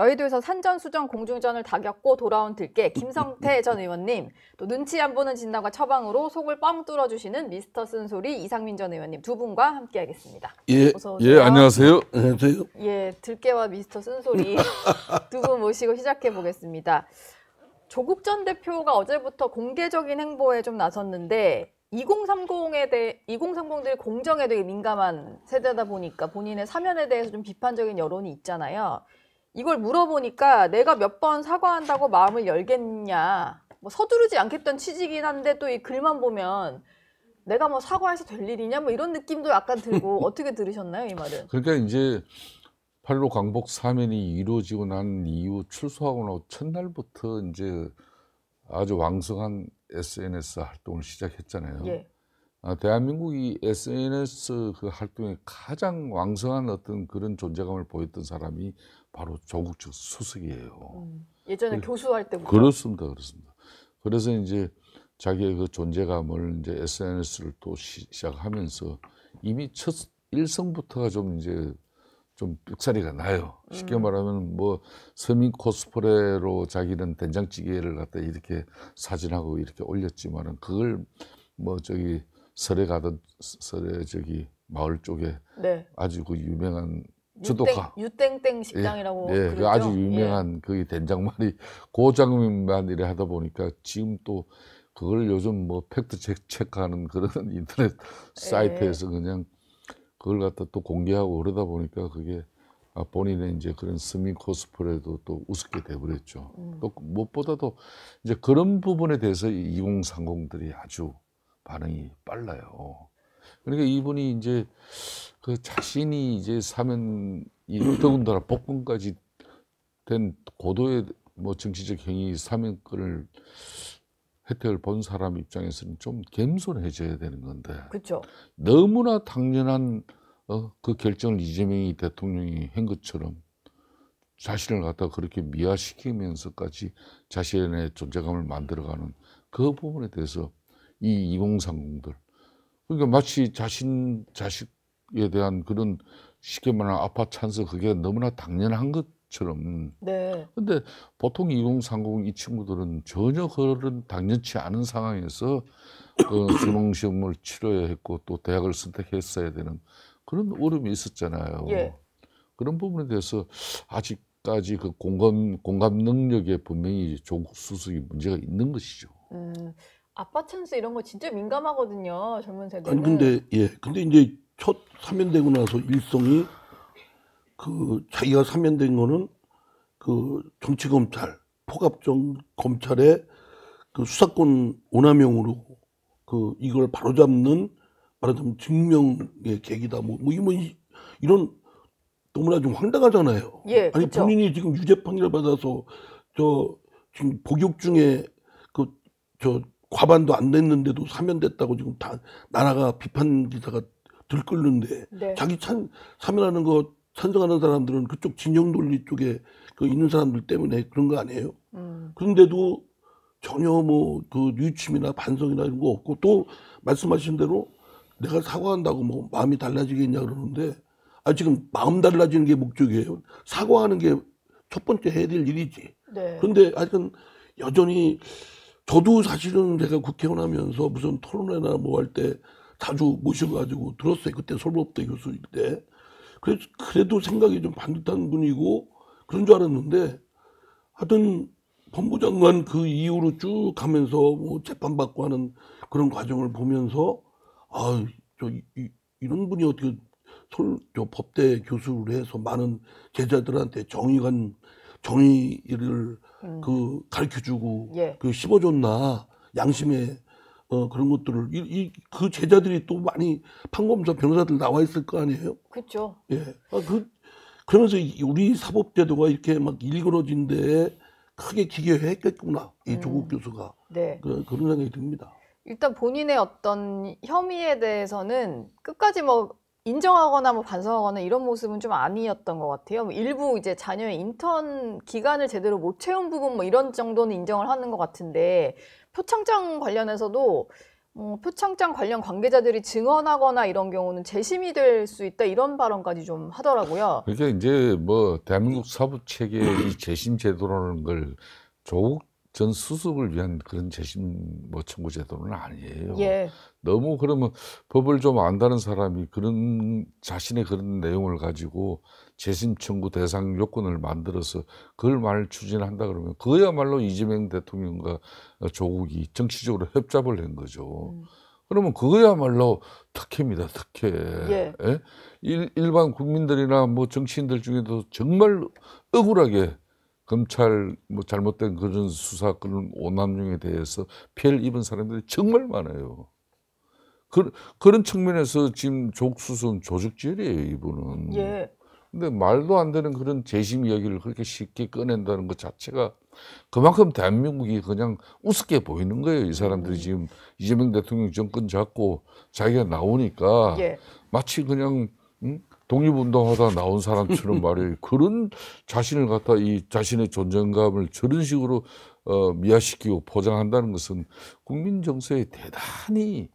여의도에서 산전수전 공중전을 다 겪고 돌아온 들깨 김성태 전 의원님, 또 눈치 안 보는 진단과 처방으로 속을 뻥 뚫어주시는 미스터 쓴소리 이상민 전 의원님 두 분과 함께하겠습니다. 예, 어서 오세요. 예, 안녕하세요. 안녕하세요. 예, 들깨와 미스터 쓴소리 두 분 모시고 시작해 보겠습니다. 조국 전 대표가 어제부터 공개적인 행보에 좀 나섰는데 2030들이 공정에 되게 민감한 세대다 보니까 본인의 사면에 대해서 좀 비판적인 여론이 있잖아요. 이걸 물어보니까 내가 몇 번 사과한다고 마음을 열겠냐. 뭐 서두르지 않겠다는 취지긴 한데 또 이 글만 보면 내가 뭐 사과해서 될 일이냐 뭐 이런 느낌도 약간 들고 어떻게 들으셨나요, 이 말은? 그러니까 이제 8.15 광복 사면이 이루어지고 난 이후 출소하고 나서 첫날부터 이제 아주 왕성한 SNS 활동을 시작했잖아요. 예. 대한민국이 SNS 그 활동에 가장 왕성한 어떤 그런 존재감을 보였던 사람이 바로 조국 수석이에요. 예전에 교수할 때부터. 그렇습니다, 그렇습니다. 그래서 이제 자기의 그 존재감을 이제 SNS를 또 시작하면서 이미 첫 일성부터가 좀 이제 좀 삑사리가 나요. 쉽게 말하면 뭐 서민 코스프레로 자기는 된장찌개를 갖다 이렇게 사진하고 이렇게 올렸지만은 그걸 뭐 저기 설에 저기 마을 쪽에 네. 아주 그 유명한 유땡땡 식당이라고 예, 그 아주 유명한 그 된장말이 그 장면만 이래 하다 보니까 지금 또 그걸 요즘 뭐 팩트 체크하는 그런 인터넷 사이트에서 그냥 그걸 갖다 또 공개하고 그러다 보니까 그게 본인의 이제 그런 서민 코스프레도 또 우습게 돼버렸죠. 또 무엇보다도 이제 그런 부분에 대해서 2030들이 아주 반응이 빨라요. 그러니까 이분이 이제 그 자신이 이제 사면 더군다나 복권까지 된 고도의 뭐 정치적 행위 사면권을 혜택을 본 사람 입장에서는 좀 겸손해져야 되는 건데. 그렇죠. 너무나 당연한 그 결정을 이재명이 대통령이 한 것처럼 자신을 갖다 그렇게 미화시키면서까지 자신의 존재감을 만들어가는 그 부분에 대해서 이 2030들 그러니까 마치 자식에 대한 그런 쉽게 말하는 아빠 찬스 그게 너무나 당연한 것처럼. 네. 근데 보통 2030 이 친구들은 전혀 그런 당연치 않은 상황에서 그 수능 시험을 치러야 했고 또 대학을 선택했어야 되는 그런 어려움이 있었잖아요. 예. 그런 부분에 대해서 아직까지 그 공감 능력에 분명히 조국 수석이 문제가 있는 것이죠. 아빠 찬스 이런 거 진짜 민감하거든요, 젊은 세대는. 아니 근데 이제 첫 사면되고 나서 일성이 그 자기가 사면된 거는 그 정치검찰 포갑정 검찰의 그 수사권 오남용으로 그 이걸 바로잡는 말하자면 증명의 계기다 뭐 이런 너무나 좀 황당하잖아요. 예, 아니 그쵸. 본인이 지금 유죄 판결 받아서 지금 복역 중에 저 과반도 안 됐는데도 사면됐다고 지금 다 나라가 비판 기사가 들끓는데 네. 자기 사면하는 거 찬성하는 사람들은 그쪽 진영 논리 쪽에 그 있는 사람들 때문에 그런 거 아니에요? 그런데도 전혀 뭐 그 유침이나 반성이나 이런 거 없고 또 말씀하신 대로 내가 사과한다고 뭐 마음이 달라지겠냐 그러는데 지금 마음 달라지는 게 목적이에요. 사과하는 게 첫 번째 해야 될 일이지. 네. 그런데 하여튼 여전히 저도 사실은 제가 국회의원 하면서 무슨 토론회나 뭐 할 때 자주 모셔가지고 들었어요. 그때 솔법대 교수일 때. 그래도 생각이 좀 반듯한 분이고 그런 줄 알았는데 하여튼 법무장관 그 이후로 쭉 가면서 뭐 재판받고 하는 그런 과정을 보면서 이런 분이 어떻게 저 법대 교수를 해서 많은 제자들한테 정의를 그 가르쳐주고 예. 그 심어줬나 양심의 그런 것들을 그 제자들이 또 많이 판검사 변호사들 나와 있을 거 아니에요? 그렇죠. 예. 그러면서 우리 사법제도가 이렇게 막 일그러진 데에 크게 기여했겠구나 이 조국 교수가. 네. 그런 생각이 듭니다. 일단 본인의 어떤 혐의에 대해서는 끝까지 뭐 인정하거나 뭐 반성하거나 이런 모습은 좀 아니었던 것 같아요. 뭐 일부 이제 자녀의 인턴 기간을 제대로 못 채운 부분 뭐 이런 정도는 인정을 하는 것 같은데 표창장 관련해서도 표창장 관련 관계자들이 증언하거나 이런 경우는 재심이 될 수 있다 이런 발언까지 좀 하더라고요. 그러니까 이제 뭐 대한민국 사법 체계의 이 재심 제도라는 걸 조국 전 수석을 위한 그런 재심 뭐 청구 제도는 아니에요. 예. 너무 그러면 법을 좀 안다는 사람이 그런 자신의 그런 내용을 가지고 재심 청구 대상 요건을 만들어서 그걸 말 추진한다 그러면 그야말로 이재명 대통령과 조국이 정치적으로 협잡을 한 거죠. 그러면 그거야말로 특혜입니다, 특혜. 예. 예? 일반 국민들이나 뭐 정치인들 중에도 정말 억울하게 검찰 뭐 잘못된 그런 수사 그런 오남용에 대해서 피해를 입은 사람들이 정말 많아요. 그런 측면에서 지금 조국 수석은 조직질이에요, 이분은. 예. 근데 말도 안 되는 그런 재심 이야기를 그렇게 쉽게 꺼낸다는 것 자체가 그만큼 대한민국이 그냥 우습게 보이는 거예요. 이 사람들이 지금 이재명 대통령 정권 잡고 자기가 나오니까 예. 마치 그냥 독립운동하다 나온 사람처럼 말이에요. 그런 자신을 갖다 이 자신의 존재감을 저런 식으로 미화시키고 포장한다는 것은 국민 정서에 대단히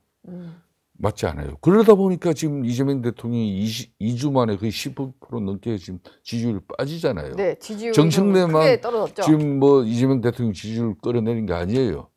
맞지 않아요. 그러다 보니까 지금 이재명 대통령이 2주 만에 거의 10% 넘게 지금 지지율이 빠지잖아요. 네, 지지율이 정청래만 크게 떨어졌죠. 지금 뭐 이재명 대통령 지지율 끌어내린 게 아니에요.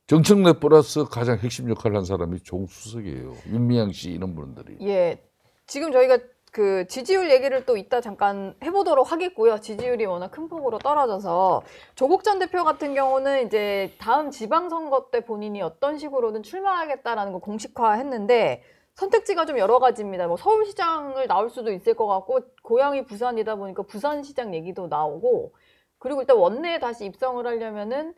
정청래 플러스 가장 핵심 역할을 한 사람이 조국 수석이에요. 윤미향 씨 이런 분들이. 예. 지금 저희가 그 지지율 얘기를 또 이따 잠깐 해보도록 하겠고요. 지지율이 워낙 큰 폭으로 떨어져서 조국 전 대표 같은 경우는 이제 다음 지방선거 때 본인이 어떤 식으로든 출마하겠다라는 거 공식화했는데 선택지가 좀 여러 가지입니다. 뭐 서울시장을 나올 수도 있을 것 같고 고향이 부산이다 보니까 부산시장 얘기도 나오고 그리고 일단 원내에 다시 입성을 하려면은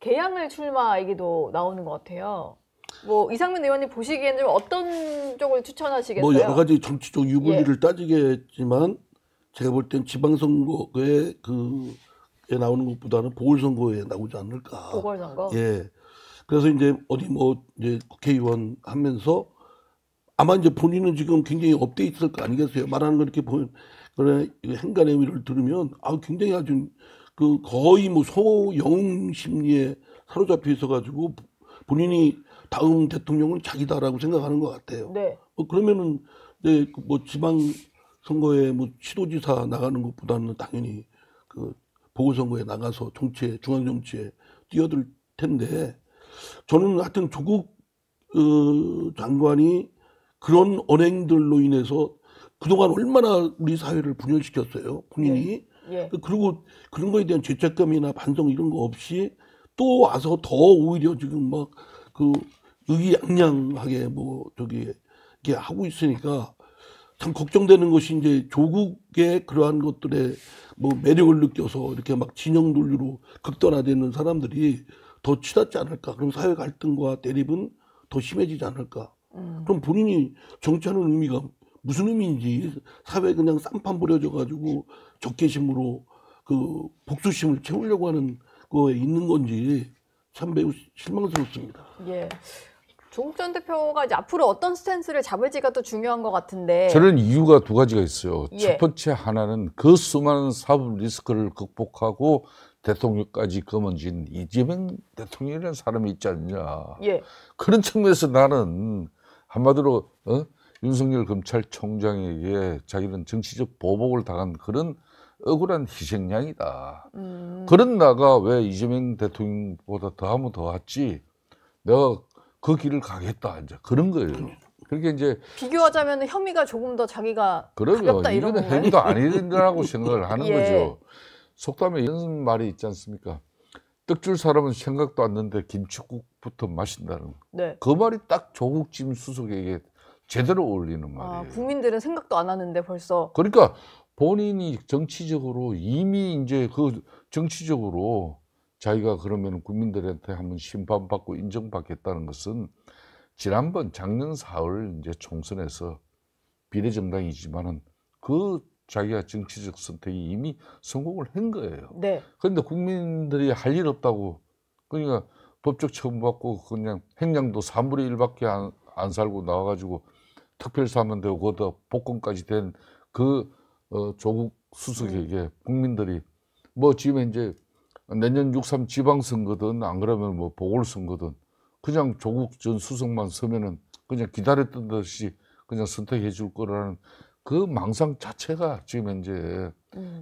개항을 출마 얘기도 나오는 것 같아요. 뭐 이상민 의원님 보시기에는 좀 어떤 쪽을 추천하시겠어요? 뭐 여러 가지 정치적 유불리를 따지겠지만 제가 볼 땐 지방선거에 그에 나오는 것보다는 보궐선거에 나오지 않을까. 보궐선거. 예. 그래서 이제 어디 뭐 이제 국회의원 하면서 아마 이제 본인은 지금 굉장히 업데이트될 거 아니겠어요? 말하는 거 이렇게 보면 그래 행간의 의미를 들으면 굉장히 아주 그 거의 뭐 소영웅 심리에 사로잡혀 있어가지고 본인이 다음 대통령은 자기다라고 생각하는 것 같아요. 네. 그러면은 이제 뭐 지방 선거에 뭐 시도지사 나가는 것보다는 당연히 그 보궐선거에 나가서 정치에 중앙 정치에 뛰어들 텐데 저는 하여튼 조국 장관이 그런 언행들로 인해서 그동안 얼마나 우리 사회를 분열시켰어요. 본인이. 예. 그리고 그런 거에 대한 죄책감이나 반성 이런 거 없이 또 와서 더 오히려 지금 막 그 의기양양하게 뭐 저기 이렇게 하고 있으니까 참 걱정되는 것이 이제 조국의 그러한 것들에 뭐 매력을 느껴서 이렇게 막 진영 논리로 극단화되는 사람들이 더 치닫지 않을까. 그럼 사회 갈등과 대립은 더 심해지지 않을까. 그럼 본인이 정치하는 의미가 무슨 의미인지 사회에 그냥 쌍판 버려져 가지고 적개심으로 그 복수심을 채우려고 하는 거에 있는 건지 참 매우 실망스럽습니다. 예. 조국 전 대표가 이제 앞으로 어떤 스탠스를 잡을지가 또 중요한 것 같은데. 저는 이유가 두 가지가 있어요. 예. 첫 번째 하나는 그 수많은 사법 리스크를 극복하고 대통령까지 거머쥔 이재명 대통령이라는 사람이 있지 않냐. 예. 그런 측면에서 나는 한마디로 윤석열 검찰총장에게 자기는 정치적 보복을 당한 그런 억울한 희생양이다. 그런 나가 왜 이재명 대통령보다 더하면 더하지 내가 그 길을 가겠다 이제 그런 거예요. 그렇게 이제 비교하자면 혐의가 조금 더 자기가 그러면 가볍다 이런 이거는 건가요? 행위도 아니라고 생각을 하는 예. 거죠. 속담에 이런 말이 있지 않습니까? 떡줄 사람은 생각도 안 나는데 김치국부터 마신다는 네. 그 말이 딱 조국 지금 수석에게 제대로 어울리는 말이에요. 국민들은 생각도 안 하는데 벌써. 그러니까 본인이 정치적으로 이미 이제 그 정치적으로 자기가 그러면 국민들한테 한번 심판받고 인정받겠다는 것은 지난번 작년 4월 이제 총선에서 비례정당이지만은 그 자기가 정치적 선택이 이미 성공을 한 거예요. 네. 그런데 국민들이 할 일 없다고 그러니까 법적 처분받고 그냥 행량도 3분의 1밖에 안 살고 나와가지고 특별사면 되고 거기다 복권까지 된 그 조국 수석에게 국민들이 뭐 지금 이제 내년 6.3 지방선거든 안 그러면 뭐 보궐선거든 그냥 조국 전 수석만 서면은 그냥 기다렸던 듯이 그냥 선택해 줄 거라는 그 망상 자체가 지금 현재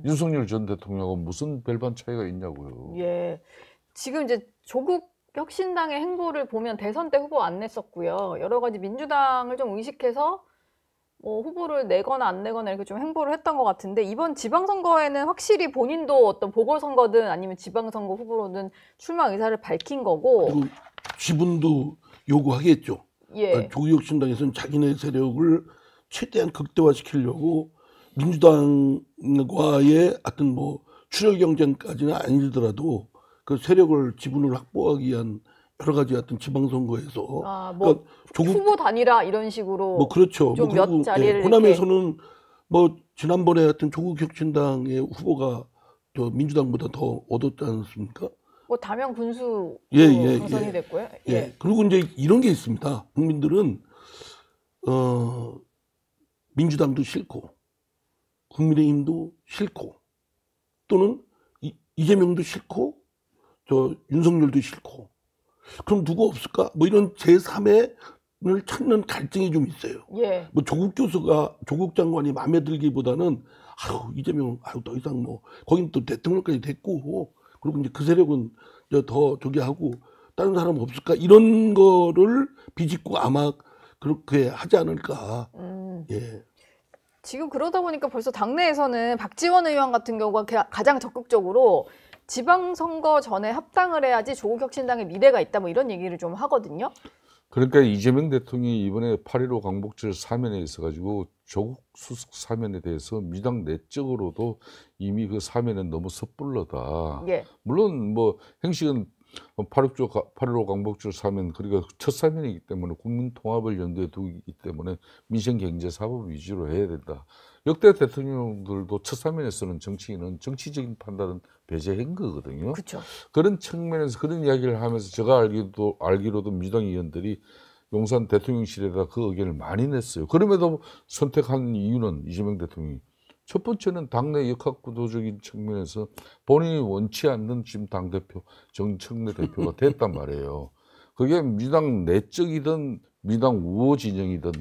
윤석열 전 대통령하고 무슨 별반 차이가 있냐고요. 예. 지금 이제 조국 혁신당의 행보를 보면 대선 때 후보 안 냈었고요. 여러 가지 민주당을 좀 의식해서 뭐 후보를 내거나 안 내거나 이렇게 좀 행보를 했던 것 같은데 이번 지방선거에는 확실히 본인도 어떤 보궐선거든 아니면 지방선거 후보로든 출마 의사를 밝힌 거고 그리고 지분도 요구하겠죠. 예. 조국혁신당에서는 자기네 세력을 최대한 극대화시키려고 민주당과의 하여튼 뭐 출혈 경쟁까지는 아니더라도 그 세력을 지분을 확보하기 위한 여러 가지 하여튼 지방선거에서 뭐 그러니까 조국 후보 단일화 이런 식으로 뭐 그렇죠. 좀 뭐 몇 자리를 호남에서는 뭐 지난번에 하여튼 조국혁신당의 후보가 저 민주당보다 더 얻었지 않습니까? 뭐 다명 군수 예. 당선이 됐고요. 예. 그리고 이제 이런 게 있습니다. 국민들은 민주당도 싫고 국민의힘도 싫고 또는 이재명도 싫고 저 윤석열도 싫고 그럼 누구 없을까? 뭐 이런 제3의 을 찾는 갈증이 좀 있어요. 예. 뭐 조국 장관이 마음에 들기보다는 아유 이재명 아유 더 이상 뭐 거긴 또 대통령까지 됐고 그리고 이제 그 세력은 이제 더 저기 하고 다른 사람 없을까 이런 거를 비집고 아마 그렇게 하지 않을까. 예. 지금 그러다 보니까 벌써 당내에서는 박지원 의원 같은 경우가 가장 적극적으로 지방선거 전에 합당을 해야지 조국혁신당의 미래가 있다 뭐 이런 얘기를 좀 하거든요. 그러니까 이재명 대통령이 이번에 8.15 광복절 사면에 있어가지고 조국 수석 사면에 대해서 민주당 내적으로도 이미 그 사면은 너무 섣불러다. 예. 물론 뭐 행식은 8.15 광복절 사면 그러니까 첫 사면이기 때문에 국민 통합을 염두에 두기 때문에 민생 경제 사법 위주로 해야 된다. 역대 대통령들도 첫 사면에서는 정치인은 정치적인 판단은 배제한 거거든요. 그렇죠. 그런 측면에서 그런 이야기를 하면서 제가 알기로도 민주당 의원들이 용산 대통령실에다 그 의견을 많이 냈어요. 그럼에도 선택한 이유는 이재명 대통령이 첫 번째는 당내 역학구도적인 측면에서 본인이 원치 않는 지금 당대표, 정청래 대표가 됐단 말이에요. 그게 민주당 내적이든 민주당 우호 진영이든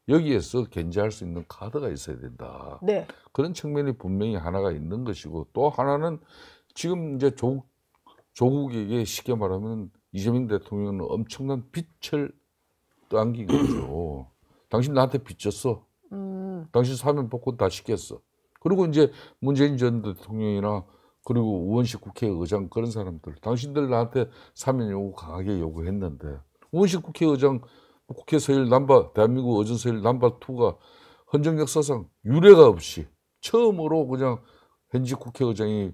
여기에서 견제할 수 있는 카드가 있어야 된다. 네. 그런 측면이 분명히 하나가 있는 것이고 또 하나는 지금 이제 조국에게 쉽게 말하면 이재명 대통령은 엄청난 빚을 안긴 거죠. 당신 나한테 빚졌어. 당신 사면 복권 다 시켰어. 그리고 이제 문재인 전 대통령이나 그리고 우원식 국회의장 그런 사람들 당신들 나한테 사면 요구 강하게 요구했는데 우원식 국회의장 국회 서열 넘버 대한민국 어전 서열 넘버 2가 헌정 역사상 유례가 없이 처음으로 그냥 현직 국회의장이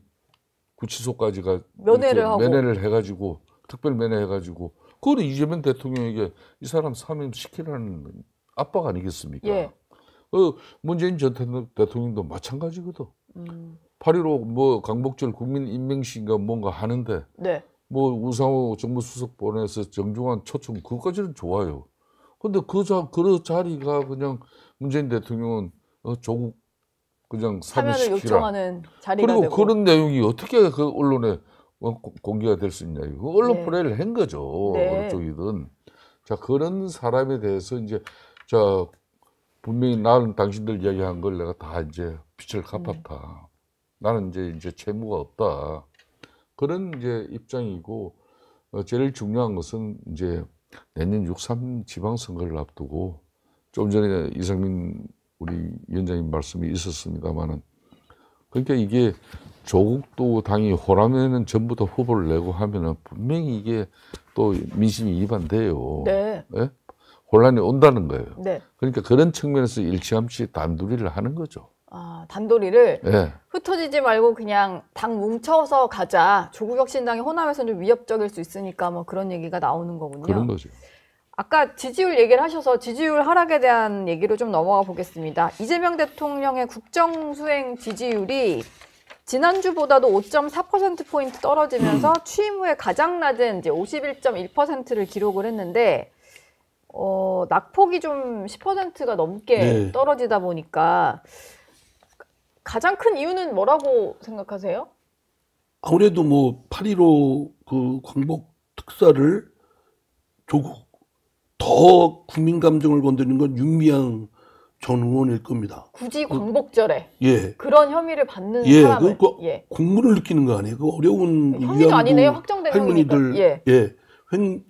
구치소까지가 면회를 해가지고 특별 면회해가지고 그거는 이재명 대통령에게 이 사람 사면시키라는 압박 아니겠습니까? 예. 문재인 전 대통령도 마찬가지거든. 8.15 뭐 강복절 국민인명식인가 뭔가 하는데 네. 뭐 우상호 정무수석 보내서 정중한 초청 그거까지는 좋아요. 근데 그 자리가 그냥 문재인 대통령은 조국 그냥 사면을 사면시키라. 요청하는 자리가 그리고 되고. 그런 내용이 어떻게 그 언론에 공개가 될 수 있냐. 이거 언론 네. 플레이를 한 거죠. 네. 어느 쪽이든. 자, 그런 사람에 대해서 이제 자 분명히 나는 당신들 이야기한 걸 내가 다 이제 빚을 갚았다. 나는 이제 채무가 없다. 그런 이제 입장이고 제일 중요한 것은 이제 내년 6.3 지방선거를 앞두고 좀 전에 이상민 우리 위원장님 말씀이 있었습니다만은 그러니까 이게 조국도 당이 호남에는 전부 다 후보를 내고 하면은 분명히 이게 또 민심이 이반돼요. 네. 예? 혼란이 온다는 거예요. 네. 그러니까 그런 측면에서 일찌감치 단둘이를 하는 거죠. 아, 단도리를 예. 흩어지지 말고 그냥 당 뭉쳐서 가자. 조국혁신당이 호남에서는 좀 위협적일 수 있으니까 뭐 그런 얘기가 나오는 거군요. 그런 거죠. 아까 지지율 얘기를 하셔서 지지율 하락에 대한 얘기로 좀 넘어가 보겠습니다. 이재명 대통령의 국정수행 지지율이 지난주보다도 5.4%포인트 떨어지면서 취임 후에 가장 낮은 이제 51.1%를 기록을 했는데 낙폭이 좀 10%가 넘게 네. 떨어지다 보니까 가장 큰 이유는 뭐라고 생각하세요? 아무래도 뭐 8.15 그 광복 특사를 조국 더 국민 감정을 건드리는 건 윤미향 전 의원일 겁니다. 굳이 광복절에 예, 그런 혐의를 받는 예, 사람을 그 예. 공분을 느끼는 거 아니에요? 그 어려운 혐의도 위안부 아니네요. 확정된 할머니들, 혐의니까. 예. 예,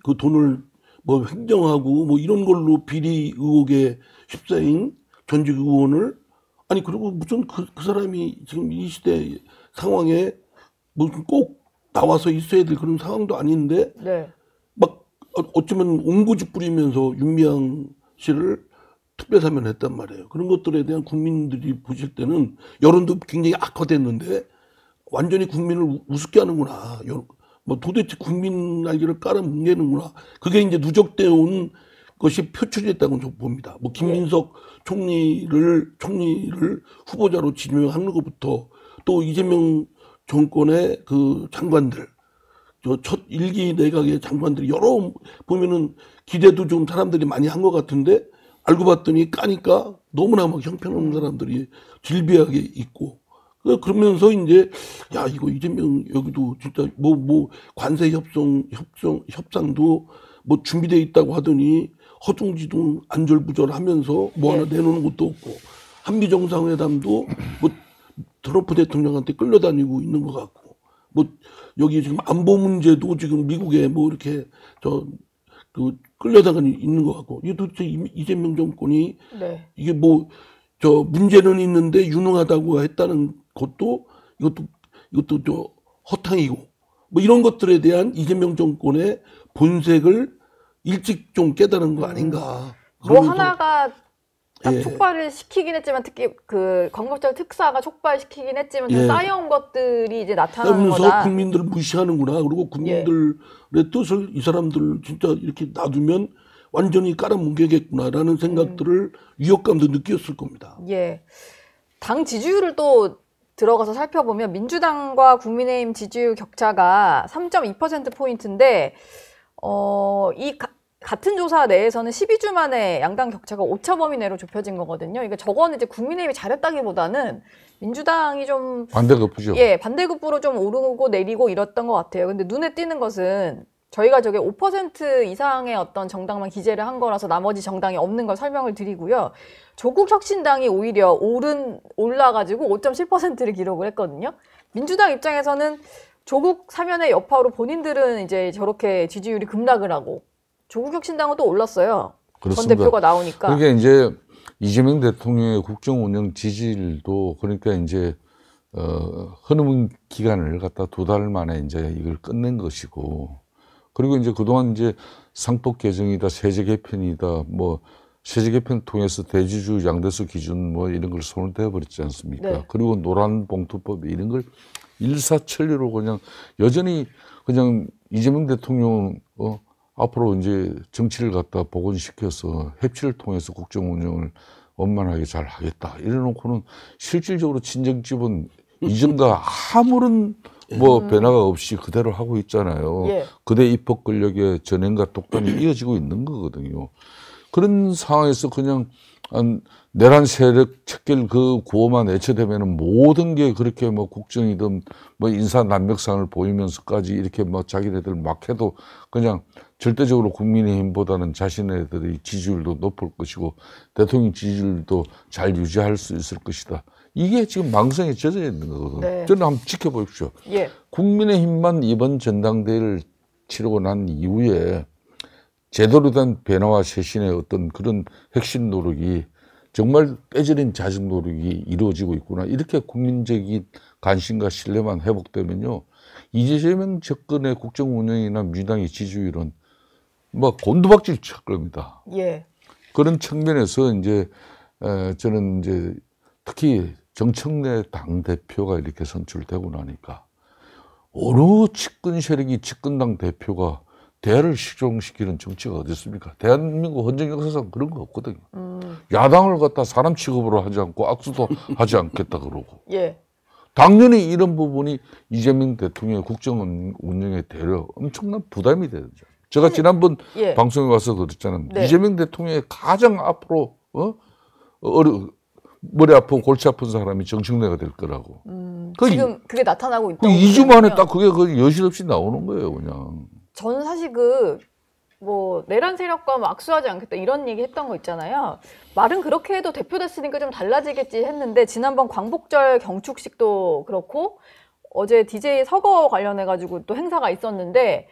그 돈을 뭐 횡령하고 뭐 이런 걸로 비리 의혹에 휩싸인 전직 의원을 아니 그리고 무슨 그 사람이 지금 이 시대 상황에 무슨 꼭 나와서 있어야 될 그런 상황도 아닌데 네. 막 어쩌면 옹고집 부리면서 윤미향 씨를 특별사면했단 말이에요. 그런 것들에 대한 국민들이 보실 때는 여론도 굉장히 악화됐는데 완전히 국민을 우습게 하는구나. 뭐 도대체 국민 날개를 깔아뭉개는구나. 그게 이제 누적되어 온 것이 표출됐다고 저는 봅니다. 뭐 김민석 총리를 후보자로 지명하는 것부터 또 이재명 정권의 그 장관들, 저 첫 일기 내각의 장관들이 여러 보면은 기대도 좀 사람들이 많이 한 것 같은데 알고 봤더니 까니까 너무나 막 형편없는 사람들이 질비하게 있고 그러면서 이제 야 이거 이재명 여기도 진짜 뭐 관세 협상도 뭐 준비돼 있다고 하더니 허둥지둥 안절부절하면서 뭐 하나 내놓는 것도 없고 한미 정상회담도 뭐 트럼프 대통령한테 끌려다니고 있는 것 같고 뭐 여기 지금 안보 문제도 지금 미국에 뭐 이렇게 그 끌려다니고 있는 것 같고 이게 도대체 이재명 정권이 네. 이게 뭐 문제는 있는데 유능하다고 했다는 것도 이것도 저 허탕이고 뭐 이런 것들에 대한 이재명 정권의 본색을 일찍 좀 깨달은 거 아닌가. 뭐 하나가 딱 예. 촉발을 시키긴 했지만 특히 그 광복절 특사가 촉발시키긴 했지만 좀 예. 쌓여온 것들이 이제 나타나는 그러면서 거다. 국민들을 무시하는구나. 그리고 국민들의 뜻을 이 사람들 진짜 이렇게 놔두면 완전히 깔아뭉개겠구나라는 생각들을 위협감도 느꼈을 겁니다. 예. 당 지지율을 또 들어가서 살펴보면 민주당과 국민의힘 지지율 격차가 3.2%포인트인데 같은 조사 내에서는 12주 만에 양당 격차가 오차 범위 내로 좁혀진 거거든요. 그러니까 저거는 이제 국민의힘이 잘했다기보다는 민주당이 좀 반대급부죠. 예, 반대급부로 좀 오르고 내리고 이랬던 것 같아요. 근데 눈에 띄는 것은 저희가 저게 5% 이상의 어떤 정당만 기재를 한 거라서 나머지 정당이 없는 걸 설명을 드리고요. 조국 혁신당이 오히려 올라가지고 5.7%를 기록을 했거든요. 민주당 입장에서는 조국 사면의 여파로 본인들은 이제 저렇게 지지율이 급락을 하고 조국 혁신당은 또 올랐어요. 그렇습니다. 전 대표가 나오니까. 그러니까 이제 이재명 대통령의 국정 운영 지지율도 그러니까 이제 흐름은 기간을 갖다 2달 만에 이제 이걸 끝낸 것이고 그리고 이제 그동안 이제 상법 개정이다, 세제 개편이다, 뭐 세제 개편 통해서 대주주 양대수 기준 뭐 이런 걸 손을 대버렸지 않습니까? 네. 그리고 노란봉투법 이런 걸 일사천리로 그냥 여전히 그냥 이재명 대통령 앞으로 이제 정치를 갖다 복원시켜서 협치를 통해서 국정 운영을 원만하게 잘 하겠다. 이래놓고는 실질적으로 친정집은 이전과 아무런 뭐 변화가 없이 그대로 하고 있잖아요. 예. 그대 입법 권력의 전횡과 독단이 이어지고 있는 거거든요. 그런 상황에서 그냥 내란 세력 척결 그 구호만 외쳐대면은 모든 게 그렇게 뭐 국정이든 뭐 인사 난맥상을 보이면서까지 이렇게 뭐 자기네들 막 해도 그냥 절대적으로 국민의힘보다는 자신네들의 지지율도 높을 것이고 대통령 지지율도 잘 유지할 수 있을 것이다. 이게 지금 망상에 젖어 있는 거거든요. 네. 저는 한번 지켜보십시오. 예. 국민의힘만 이번 전당대회를 치르고 난 이후에 제대로 된 변화와 쇄신의 어떤 그런 핵심 노력이 정말 빼저린 자정 노력이 이루어지고 있구나. 이렇게 국민적인 관심과 신뢰만 회복되면요. 이재명 접근의 국정 운영이나 민주당의 지지율은 뭐 곤두박질 칠 겁니다. 예. 그런 측면에서 이제 저는 이제 특히 정청래 당대표가 이렇게 선출되고 나니까 어느 집권 세력이 집권당 대표가 대화를 실종시키는 정치가 어디 있습니까? 대한민국 헌정 역사상 그런 거 없거든요. 야당을 갖다 사람 취급으로 하지 않고 악수도 하지 않겠다 그러고. 예. 당연히 이런 부분이 이재명 대통령의 국정 운영에 대려 엄청난 부담이 되죠. 제가 지난번 예. 방송에 와서 그랬잖아요. 네. 이재명 대통령의 가장 앞으로 머리 아프고 골치 아픈 사람이 정청래가 될 거라고. 지금 그게 나타나고 있다. 2주 만에 딱 그게 여실없이 나오는 거예요, 그냥. 저는 사실 뭐 내란 세력과 뭐 악수하지 않겠다 이런 얘기 했던 거 있잖아요. 말은 그렇게 해도 대표됐으니까 좀 달라지겠지 했는데 지난번 광복절 경축식도 그렇고 어제 DJ 서거 관련해가지고 또 행사가 있었는데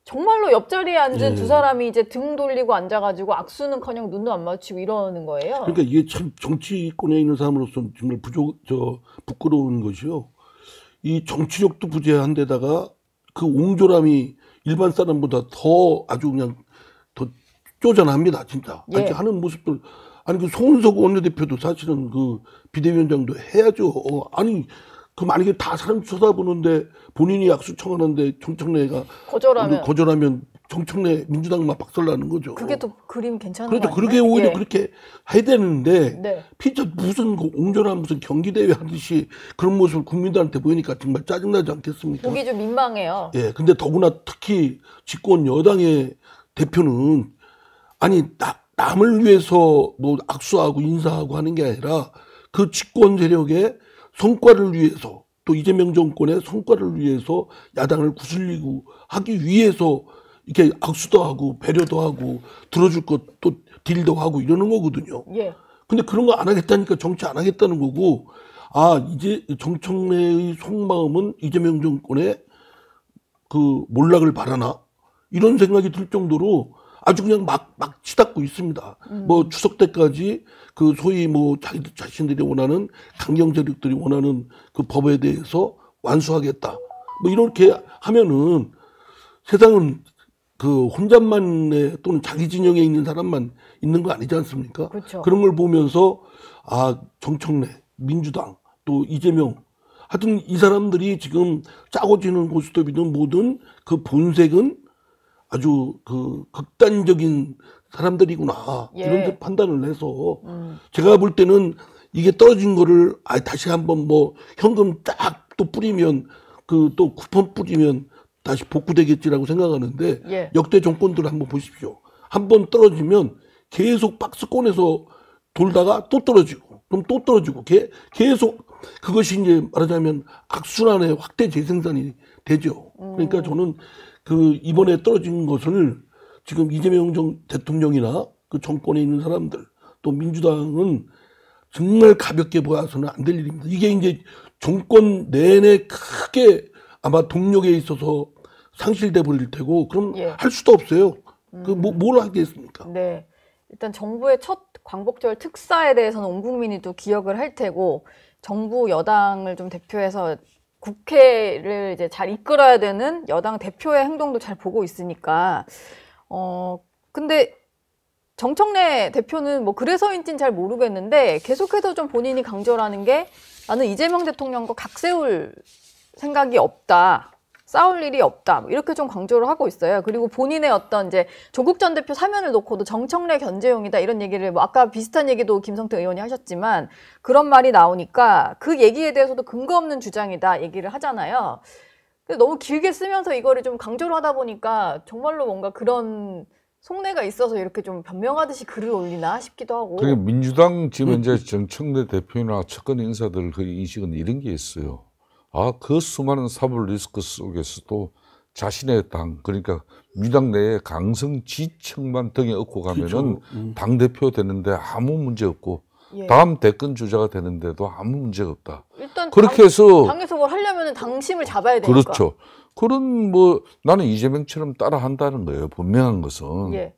정말로 옆자리에 앉은 두 사람이 이제 등 돌리고 앉아가지고 악수는커녕 눈도 안 마주치고 이러는 거예요. 그러니까 이게 참 정치권에 있는 사람으로서 정말 부끄러운 것이요. 이 정치력도 부재한데다가 그 옹졸함이 일반 사람보다 더 아주 그냥 더 쪼잔합니다, 진짜. 예. 아니, 하는 모습들. 아니, 그 송은석 원내대표도 사실은 그 비대위원장도 해야죠. 아니, 그 만약에 다 사람 쳐다보는데 본인이 악수 청하는데 정청래가 거절하면 정청래 민주당만 박살나는 거죠. 그게 또 그림 괜찮은 그렇죠. 거 그렇게 아니에요? 오히려 예. 그렇게 해야 되는데 네. 피자 무슨 그 옹졸한 무슨 경기대회 하듯이 그런 모습을 국민들한테 보이니까 정말 짜증나지 않겠습니까? 보기 좀 민망해요. 예, 근데 더구나 특히 집권 여당의 대표는 아니 남을 위해서 뭐 악수하고 인사하고 하는 게 아니라 그 집권 세력의 성과를 위해서 또 이재명 정권의 성과를 위해서 야당을 구슬리고 하기 위해서 이렇게 악수도 하고 배려도 하고 들어줄 것 또 딜도 하고 이러는 거거든요. 예. 근데 그런 거 안 하겠다니까 정치 안 하겠다는 거고, 아, 이제 정청래의 속마음은 이재명 정권의 그 몰락을 바라나? 이런 생각이 들 정도로 아주 그냥 막 치닫고 있습니다. 뭐 추석 때까지 그 소위 뭐 자기들 자신들이 원하는 강경 세력들이 원하는 그 법에 대해서 완수하겠다. 뭐 이렇게 하면은 세상은 그 혼잣만에 또는 자기 진영에 있는 사람만 있는 거 아니지 않습니까? 그렇죠. 그런 걸 보면서 아, 정청래, 민주당, 또 이재명 하여튼 이 사람들이 지금 짜고 지는 고스톱이든 뭐든 그 본색은 아주 그 극단적인 사람들이구나. 예. 이런 판단을 해서 제가 볼 때는 이게 떨어진 거를 다시 한번 뭐 현금 딱 또 뿌리면 그 또 쿠폰 뿌리면 다시 복구되겠지라고 생각하는데 예. 역대 정권들을 한번 보십시오. 한번 떨어지면 계속 박스권에서 돌다가 또 떨어지고 그럼 또 떨어지고 계속 그것이 이제 말하자면 악순환의 확대 재생산이 되죠. 그러니까 저는 그 이번에 떨어진 것을 지금 이재명 대통령이나 그 정권에 있는 사람들 또 민주당은 정말 가볍게 봐서는 안 될 일입니다. 이게 이제 정권 내내 크게 아마 동력에 있어서 상실돼 버릴 테고 그럼 예. 할 수도 없어요. 그 뭘 하겠습니까? 네. 일단 정부의 첫 광복절 특사에 대해서는 온 국민이 또 기억을 할 테고 정부 여당을 좀 대표해서 국회를 이제 잘 이끌어야 되는 여당 대표의 행동도 잘 보고 있으니까 근데 정청래 대표는 뭐 그래서인지는 잘 모르겠는데 계속해서 좀 본인이 강조하는 게 나는 이재명 대통령과 각 세울 생각이 없다. 싸울 일이 없다. 이렇게 좀 강조를 하고 있어요. 그리고 본인의 어떤 이제 조국 전 대표 사면을 놓고도 정청래 견제용이다 이런 얘기를 뭐 아까 비슷한 얘기도 김성태 의원이 하셨지만 그런 말이 나오니까 그 얘기에 대해서도 근거 없는 주장이다 얘기를 하잖아요. 근데 너무 길게 쓰면서 이거를 좀 강조를 하다 보니까 정말로 뭔가 그런 속내가 있어서 이렇게 좀 변명하듯이 글을 올리나 싶기도 하고. 그러니까 민주당 지금 현재 정청래 대표나 측근 인사들 그 인식은 이런 게 있어요. 아, 그 수많은 사법 리스크 속에서도 자신의 당, 그러니까 민주당 내에 강성 지층만 등에 업고 가면은 그렇죠. 당대표 되는데 아무 문제 없고 예. 다음 대권 주자가 되는데도 아무 문제가 없다. 일단 그렇게 해서 당에서 뭘 하려면 당심을 잡아야 되니까. 그렇죠. 그런 뭐 나는 이재명처럼 따라 한다는 거예요. 분명한 것은. 예.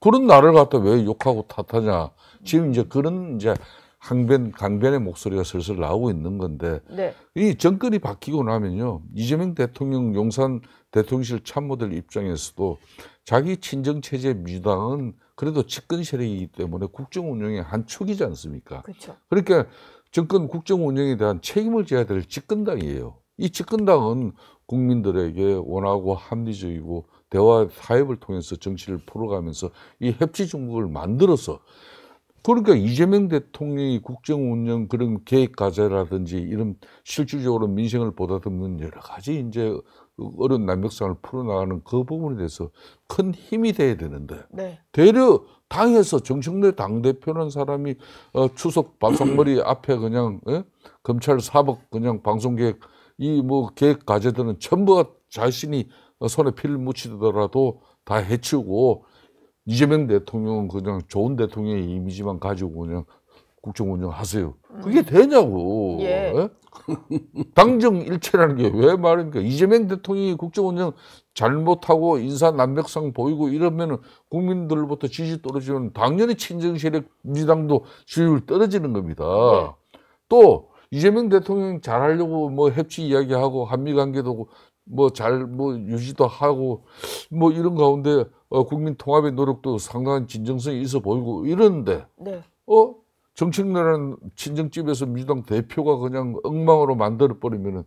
그런 나를 갖다 왜 욕하고 탓하냐. 지금 이제 그런 이제 강변의 목소리가 슬슬 나오고 있는 건데 네. 이 정권이 바뀌고 나면요. 이재명 대통령 용산 대통령실 참모들 입장에서도 자기 친정체제 민주당은 그래도 집권 세력이기 때문에 국정 운영의 한 축이지 않습니까? 그렇죠. 그러니까 정권 국정 운영에 대한 책임을 져야 될 집권당이에요. 이 집권당은 국민들에게 원하고 합리적이고 대화 타협을 통해서 정치를 풀어가면서 이 협치 중국을 만들어서 그러니까 이재명 대통령이 국정 운영 그런 계획 과제라든지 이런 실질적으로 민생을 보다듬는 여러 가지 이제 어려운 난벽상을 풀어나가는 그 부분에 대해서 큰 힘이 돼야 되는데 네. 되려 당에서 정청래 당대표라는 사람이 추석 밥상머리 앞에 그냥 검찰 사법 그냥 방송계획 이 뭐 계획 과제들은 전부 자신이 손에 피를 묻히더라도 다 해치우고 이재명 대통령은 그냥 좋은 대통령의 이미지만 가지고 그냥 국정 운영하세요. 그게 되냐고. 예. 예? 당정 일체라는 게 왜 말입니까? 이재명 대통령이 국정 운영 잘못하고 인사 난백상 보이고 이러면은 국민들로부터 지지 떨어지면 당연히 친정 세력 민주당도 지지율 떨어지는 겁니다. 네. 또 이재명 대통령 잘하려고 뭐 협치 이야기하고 한미 관계도 뭐 잘 뭐 유지도 하고 뭐 이런 가운데 국민 통합의 노력도 상당한 진정성이 있어 보이고 이러는데 네. 정책이라는 친정집에서 민주당 대표가 그냥 엉망으로 만들어 버리면은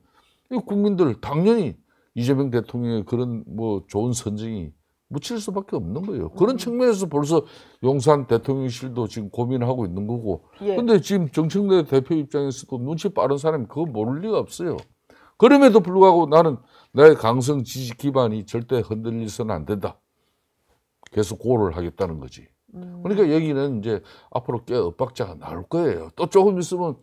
이 국민들 당연히 이재명 대통령의 그런 뭐 좋은 선정이 묻힐 수밖에 없는 거예요. 그런 측면에서 벌써 용산 대통령실도 지금 고민하고 있는 거고. 예. 근데 지금 정청래 대표 입장에서도 눈치 빠른 사람이 그거 모를 리가 없어요. 그럼에도 불구하고 나는 나의 강성 지지 기반이 절대 흔들리서는 안 된다. 계속 고를 하겠다는 거지. 그러니까 여기는 이제 앞으로 꽤 엇박자가 나올 거예요. 또 조금 있으면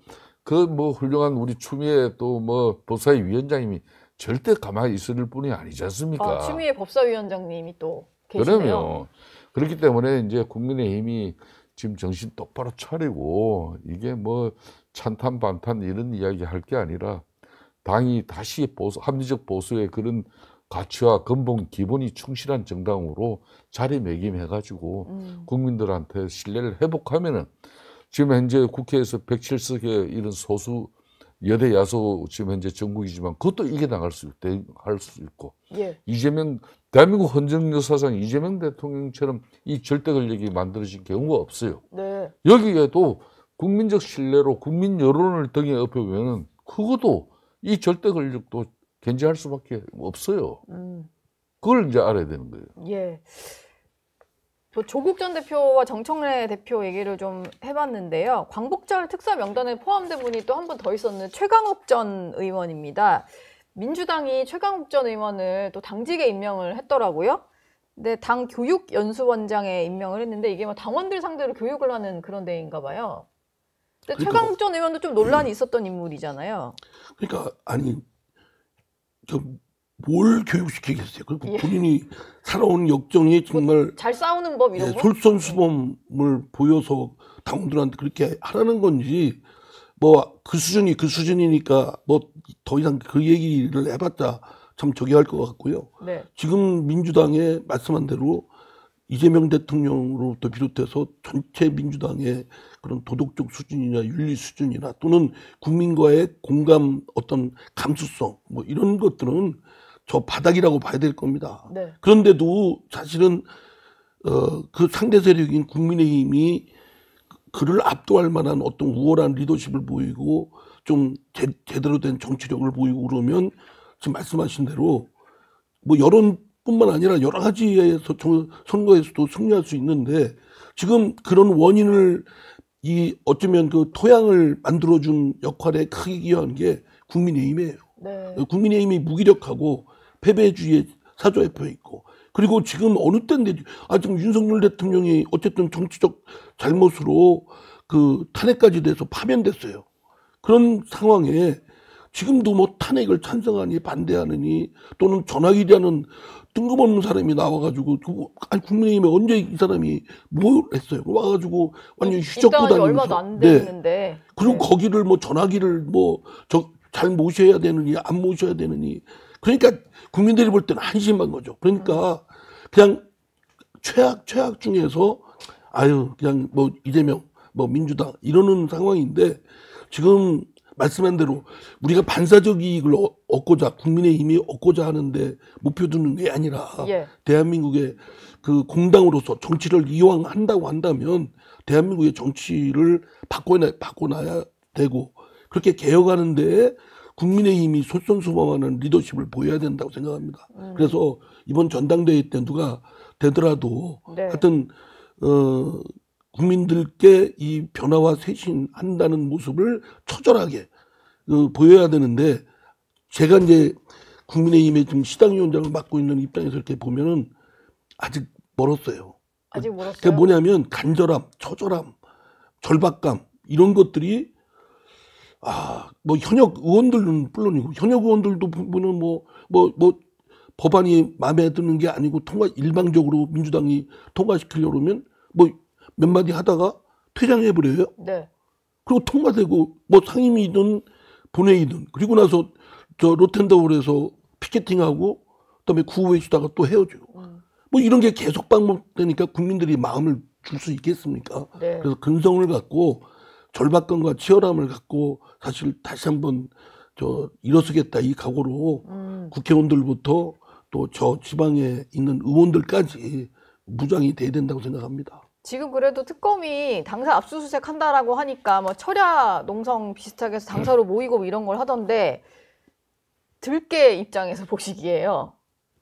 그 뭐 훌륭한 우리 추미애 또 뭐 법사위 위원장님이 절대 가만히 있을 분이 아니지 않습니까? 추미애 법사위원장님이 또 계시네요. 그러면 그렇기 때문에 이제 국민의힘이 지금 정신 똑바로 차리고 이게 뭐 찬탄 반탄 이런 이야기 할 게 아니라 당이 다시 합리적 보수의 그런 가치와 근본 기본이 충실한 정당으로 자리매김해가지고 국민들한테 신뢰를 회복하면은 지금 현재 국회에서 107석의 이런 소수 여대 야소 지금 현재 정국이지만 그것도 이겨나갈 수 있고 예. 대한민국 헌정 역사상 이재명 대통령처럼 이 절대 권력이 만들어진 경우가 없어요. 네. 여기에도 국민적 신뢰로 국민 여론을 등에 업혀보면은 그것도 이 절대 권력도 견제할 수밖에 없어요. 그걸 이제 알아야 되는 거예요. 예. 뭐 조국 전 대표와 정청래 대표 얘기를 좀 해봤는데요. 광복절 특사 명단에 포함된 분이 또 한 분 더 있었는 최강욱 전 의원입니다. 민주당이 최강욱 전 의원을 또 당직에 임명을 했더라고요. 근데 당 교육연수원장에 임명을 했는데 이게 뭐 당원들 상대로 교육을 하는 그런 데인가 봐요. 근데 그러니까 최강욱 전 의원도 좀 논란이 있었던 인물이잖아요. 그러니까 아니 뭘 교육시키겠어요? 그리고 예. 본인이 살아온 역정이 정말 잘 싸우는 법 이런 거? 솔선수범을 보여서 당원들한테 그렇게 하라는 건지 뭐 그 수준이니까 뭐 더 이상 그 얘기를 해봤자 참 저기 할 것 같고요. 네. 지금 민주당의 말씀한 대로 이재명 대통령으로부터 비롯해서 전체 민주당의 그런 도덕적 수준이나 윤리 수준이나 또는 국민과의 공감 어떤 감수성 뭐 이런 것들은 저 바닥이라고 봐야 될 겁니다. 네. 그런데도 사실은 그 상대 세력인 국민의힘이 그를 압도할 만한 어떤 우월한 리더십을 보이고 좀 제대로 된 정치력을 보이고 그러면 지금 말씀하신 대로 뭐 여론뿐만 아니라 여러 가지에서 선거에서도 승리할 수 있는데 지금 그런 원인을 어쩌면 그 토양을 만들어준 역할에 크게 기여한 게 국민의힘이에요. 네. 국민의힘이 무기력하고 패배주의에 사조에 있고 그리고 지금 어느 때인데 지금 윤석열 대통령이 어쨌든 정치적 잘못으로 그 탄핵까지 돼서 파면됐어요. 그런 상황에 지금도 뭐 탄핵을 찬성하니 반대하느니 또는 전학이라는 뜬금없는 사람이 나와가지고 아니 국민의힘에 언제 이 사람이 뭘 했어요? 와가지고 완전 휘젓고 다니면서 얼마도 안 됐는데 그리고 거기를 뭐 전화기를 뭐 잘 모셔야 되느니 안 모셔야 되느니 그러니까 국민들이 볼 때는 한심한 거죠. 그러니까 그냥 최악 중에서 그냥 뭐 이재명 뭐 민주당 이러는 상황인데 지금 말씀한 대로 우리가 반사적 이익을 얻고자 국민의힘이 얻고자 하는데 목표 두는 게 아니라 예. 대한민국의 그 공당으로서 정치를 이왕 한다고 한다면 대한민국의 정치를 바꿔놔야 되고 그렇게 개혁하는데 국민의힘이 솔선수범하는 리더십을 보여야 된다고 생각합니다. 그래서 이번 전당대회 때 누가 되더라도 네. 하여튼 국민들께 이 변화와 쇄신한다는 모습을 처절하게 보여야 되는데 제가 이제 국민의힘의 지금 시당위원장을 맡고 있는 입장에서 이렇게 보면은 아직 멀었어요. 아직 멀었어요. 그게 뭐냐면 간절함, 처절함, 절박감 이런 것들이 뭐 현역 의원들은 물론이고 현역 의원들도 보면 뭐 법안이 마음에 드는 게 아니고 일방적으로 민주당이 통과시키려고 하면 뭐 몇 마디 하다가 퇴장해버려요. 네. 그리고 통과되고 뭐 상임위든 본회의든 그리고 나서 저 로텐더홀에서 피켓팅하고 그다음에 구호회 주다가 또 헤어져요. 뭐 이런 게 계속 반복되니까 국민들이 마음을 줄 수 있겠습니까? 네. 그래서 근성을 갖고 절박감과 치열함을 갖고 사실 다시 한번 일어서겠다 이 각오로 국회의원들부터 또 저 지방에 있는 의원들까지 무장이 돼야 된다고 생각합니다. 지금 그래도 특검이 당사 압수수색 한다라고 하니까 뭐 철야 농성 비슷하게 해서 당사로 모이고 뭐 이런 걸 하던데 들깨 입장에서 보시기에요.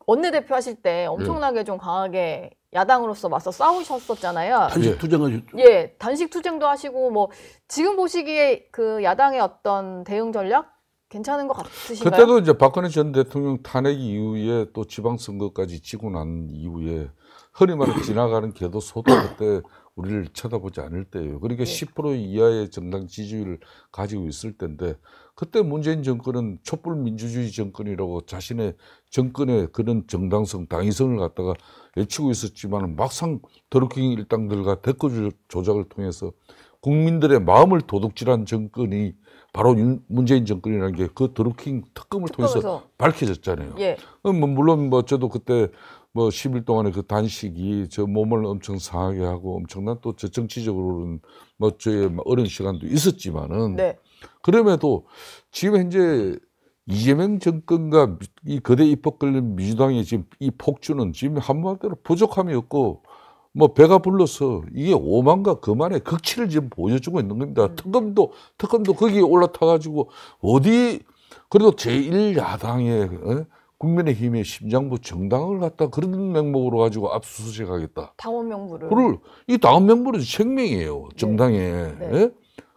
원내대표 하실 때 엄청나게 좀 강하게 야당으로서 맞서 싸우셨었잖아요. 단식 투쟁하셨죠. 예, 단식 투쟁도 하시고 뭐 지금 보시기에 그 야당의 어떤 대응 전략 괜찮은 것 같으신가요? 그때도 이제 박근혜 전 대통령 탄핵 이후에 또 지방선거까지 지고 난 이후에 흔히 말해 지나가는 개도소도 그때 우리를 쳐다보지 않을 때예요. 그러니까 10% 이하의 정당 지지율을 가지고 있을 때인데 그때 문재인 정권은 촛불 민주주의 정권이라고 자신의 정권의 그런 정당성, 당위성을 갖다가 외치고 있었지만 막상 드루킹 일당들과 댓글 조작을 통해서 국민들의 마음을 도둑질한 정권이 바로 문재인 정권이라는 게 그 드루킹 특검을 통해서 밝혀졌잖아요. 예. 물론 저도 그때 10일 동안의 그 단식이 저 몸을 엄청 상하게 하고 엄청난 또 저 정치적으로는 저의 어려운 시간도 있었지만은 네. 그럼에도 지금 현재 이재명 정권과 이 거대 입법 걸린 민주당의 지금 이 폭주는 지금 한마디로 부족함이 없고 배가 불러서 이게 오만과 거만의 극치를 지금 보여주고 있는 겁니다. 특검도 거기에 올라타가지고 그래도 제1야당의 국민의힘의 심장부 정당을 갖다 그런 명목으로 가지고 압수수색하겠다. 당원 명부를. 이 당원 명부는 생명이에요. 정당에. 네. 예?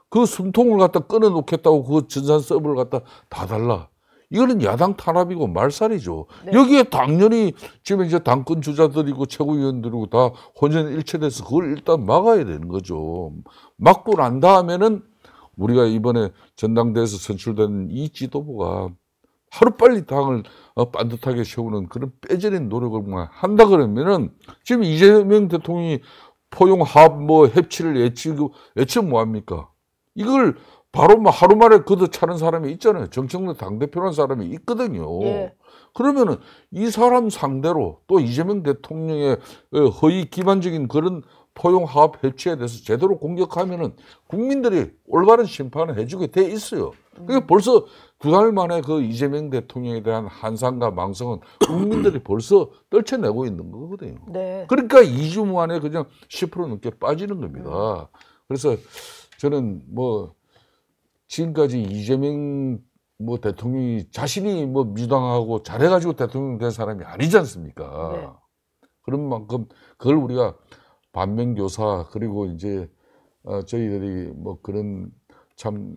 그 숨통을 갖다 끊어놓겠다고 그 전산 서버를 갖다 다 달라. 이거는 야당 탄압이고 말살이죠. 네. 여기에 당연히 지금 이제 당권 주자들이고 최고위원들이고 다 혼연일체돼서 그걸 일단 막아야 되는 거죠. 막고 난 다음에는 우리가 이번에 전당대회에서 선출된 이 지도부가 하루빨리 당을 반듯하게 세우는 그런 빼저린 노력을 한다 그러면은 지금 이재명 대통령이 포용합 협치를 외치면 뭐합니까? 이걸 바로 하루 만에 걷어차는 사람이 있잖아요. 정청래 당대표라는 사람이 있거든요. 예. 그러면은 이 사람 상대로 또 이재명 대통령의 허위 기반적인 그런 포용합 협치에 대해서 제대로 공격하면은 국민들이 올바른 심판을 해주게 돼 있어요. 그게 벌써 2달 만에 그 이재명 대통령에 대한 한상과 망성은 국민들이 벌써 떨쳐내고 있는 거거든요. 네. 그러니까 2주 만에 그냥 10% 넘게 빠지는 겁니다. 그래서 저는 지금까지 이재명 대통령이 자신이 민주당하고 잘해가지고 대통령 된 사람이 아니지 않습니까? 네. 그런 만큼 그걸 우리가 반면교사 그리고 이제 저희들이 그런 참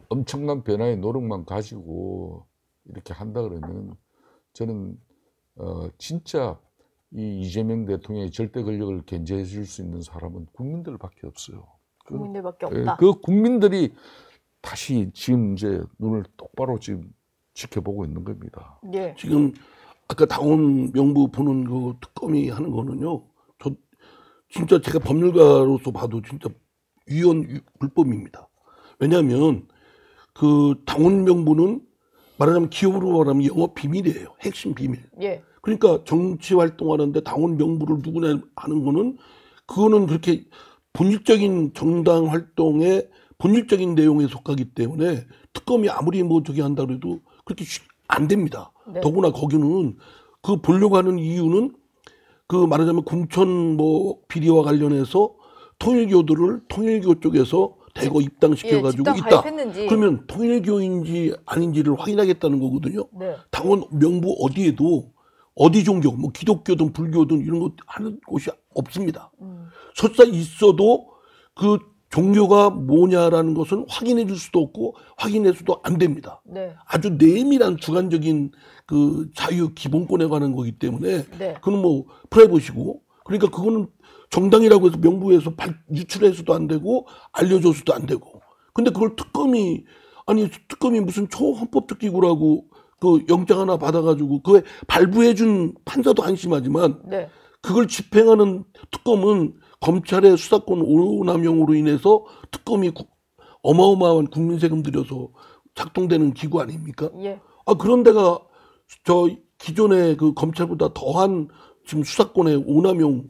엄청난 변화의 노력만 가지고 이렇게 한다 그러면 저는 진짜 이 이재명 대통령의 절대 권력을 견제해 줄 수 있는 사람은 국민들밖에 없어요. 국민들밖에 없다. 그 국민들이 다시 지금 이제 눈을 똑바로 지금 지켜보고 있는 겁니다. 예. 지금 아까 당원 명부 보는 그 특검이 하는 거는요. 진짜 제가 법률가로서 봐도 진짜 불법입니다. 왜냐하면 그 당원 명부는 말하자면 기업으로 말하면 영업 비밀이에요. 핵심 비밀. 예. 그러니까 정치 활동하는데 당원 명부를 누구나 하는 거는 그거는 그렇게 본질적인 정당 활동의 본질적인 내용에 속하기 때문에 특검이 아무리 저기 한다 그래도 그렇게 안 됩니다. 네. 더구나 거기는 그 보려고 하는 이유는 그 말하자면 공천 비리와 관련해서 통일교 쪽에서 대거 입당시켜가지고 집단 있다. 가입했는지. 그러면 통일교인지 아닌지를 확인하겠다는 거거든요. 네. 당원 명부 어디에도 어디 종교, 기독교든 불교든 이런 거 하는 곳이 없습니다. 설사 있어도 그 종교가 뭐냐라는 것은 확인해 줄 수도 없고 확인해서도 안 됩니다. 네. 아주 내밀한 주관적인 그 자유 기본권에 관한 거기 때문에 네. 그건 프라이버시고 그러니까 그거는 정당이라고 해서 명부에서 유출해서도 안 되고 알려줘서도 안 되고 근데 그걸 특검이 무슨 초헌법적 기구라고 그 영장 하나 받아가지고 그에 발부해준 판사도 한심하지만 네. 그걸 집행하는 특검은 검찰의 수사권 오남용으로 인해서 특검이 어마어마한 국민 세금 들여서 작동되는 기구 아닙니까? 예. 아, 그런 데가 저 기존의 그 검찰보다 더한 지금 수사권의 오남용을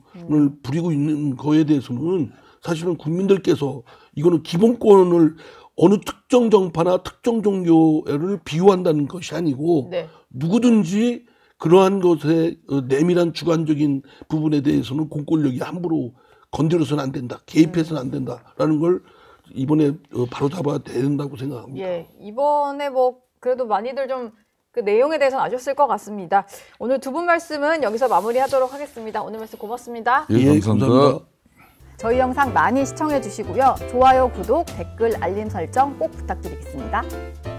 부리고 있는 거에 대해서는 사실은 국민들께서 이거는 기본권을 어느 특정 정파나 특정 종교를 비유한다는 것이 아니고 네. 누구든지 그러한 것에 내밀한 주관적인 부분에 대해서는 공권력이 함부로 건드려서는 안 된다, 개입해서는 안 된다라는 걸 이번에 바로잡아야 된다고 생각합니다. 예. 이번에 뭐 그래도 많이들 좀 그 내용에 대해서 아셨을 것 같습니다. 오늘 두 분 말씀은 여기서 마무리하도록 하겠습니다. 오늘 말씀 고맙습니다. 예, 감사합니다. 저희 영상 많이 시청해 주시고요. 좋아요, 구독, 댓글, 알림 설정 꼭 부탁드리겠습니다.